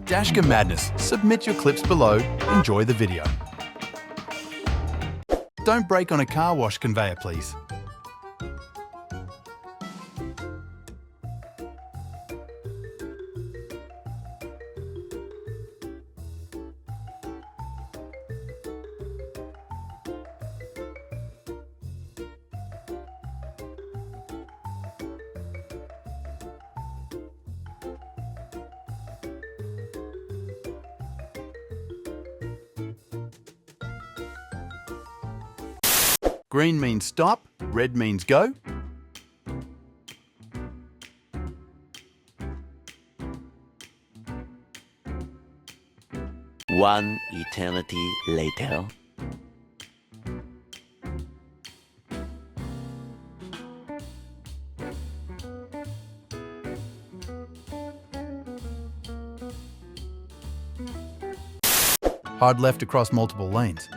Dashcam Madness. Submit your clips below. Enjoy the video. Don't brake on a car wash conveyor, please. Green means stop, red means go. One eternity later. Hard left across multiple lanes.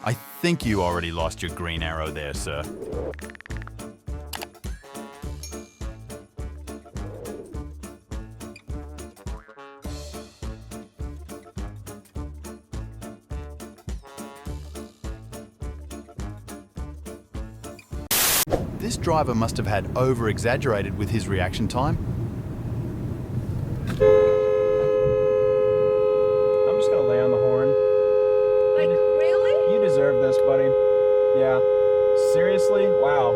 I think you already lost your green arrow there, sir. This driver must have had over-exaggerated with his reaction time. I'm just gonna lay on the horn. Like, really? You deserve this, buddy. Yeah. Seriously? Wow.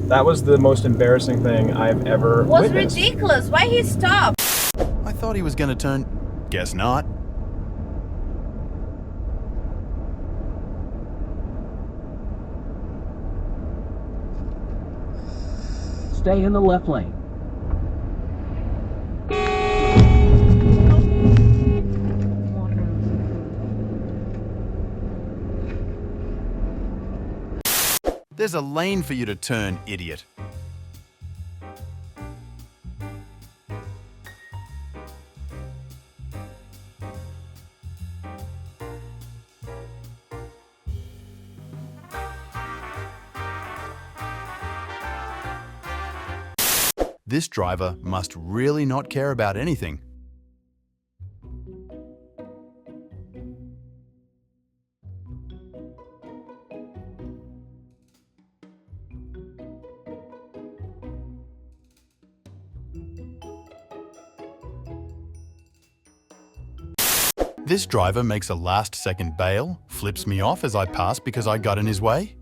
That was the most embarrassing thing I've ever Was witnessed. ridiculous. Why he stopped? I thought he was going to turn. Guess not. Stay in the left lane. There's a lane for you to turn, idiot. This driver must really not care about anything. This driver makes a last-second bail, flips me off as I pass because I got in his way.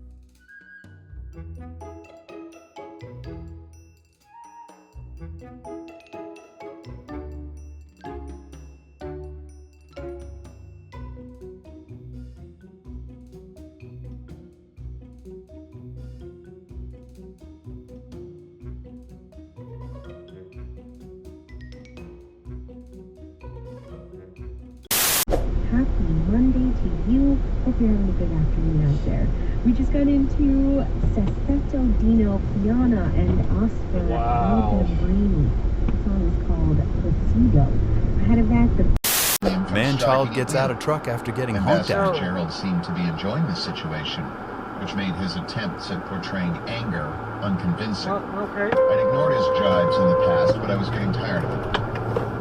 Happy Monday to you. Hope you're having a good afternoon out there. We just got into Sestetto Dino Piana and Oscar Albertini. The song is called Placido. Ahead of that, the Man-child gets out of truck after getting honked Ambassador at. Gerald seemed to be enjoying the situation, which made his attempts at portraying anger unconvincing. I'd ignored his jibes in the past, but I was getting tired of it.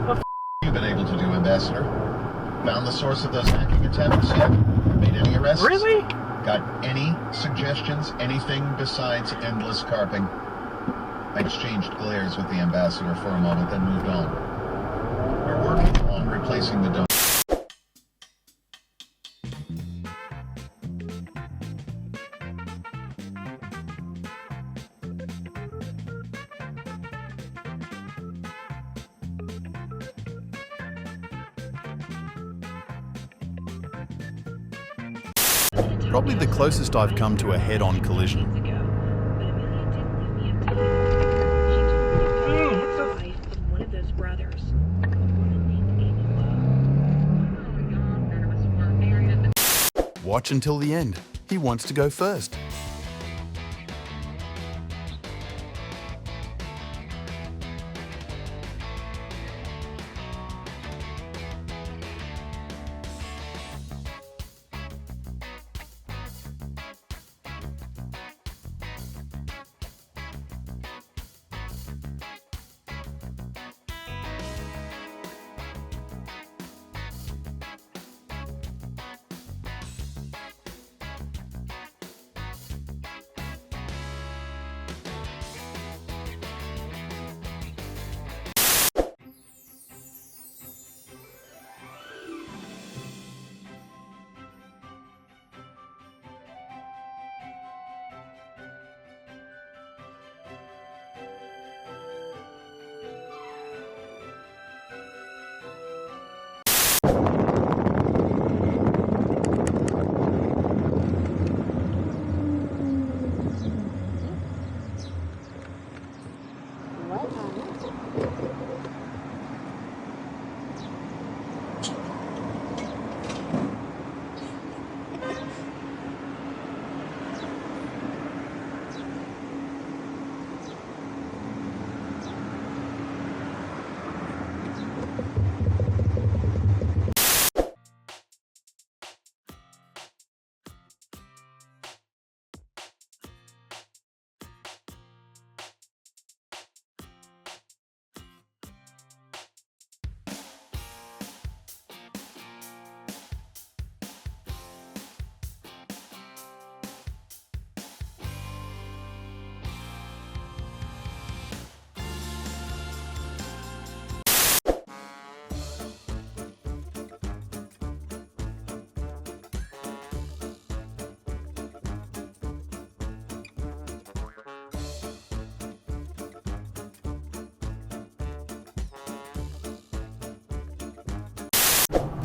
What you been able to do, Ambassador? Found the source of those hacking attempts yet? Made any arrests? Really? Got any suggestions? Anything besides endless carping? I exchanged glares with the ambassador for a moment, then moved on. We're working on replacing the dome. Probably the closest I've come to a head-on collision. Watch until the end. He wants to go first.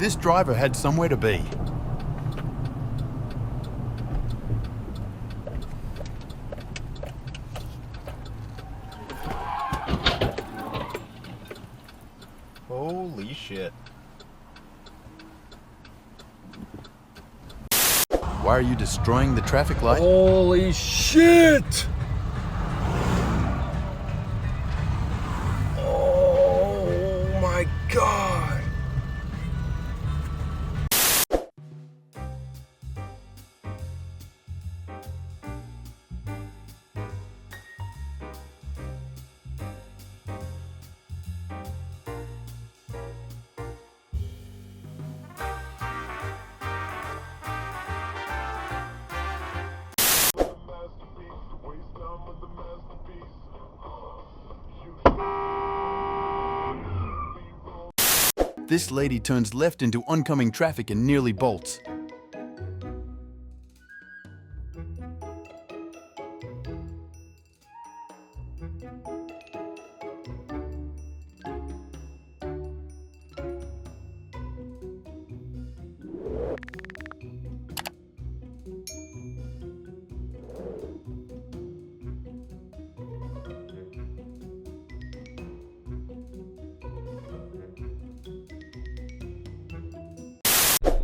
This driver had somewhere to be. Holy shit. Why are you destroying the traffic light? Holy shit! Oh my god! This lady turns left into oncoming traffic and nearly bolts.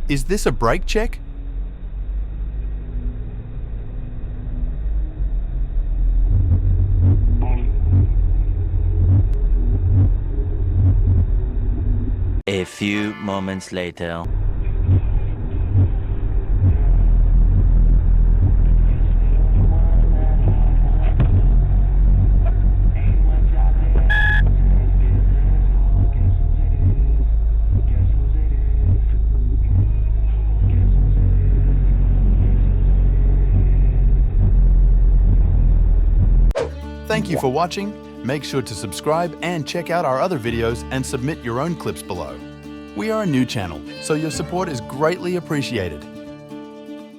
Is this a brake check? A few moments later. Thank you for watching. Make sure to subscribe and check out our other videos and submit your own clips below. We are a new channel, so your support is greatly appreciated.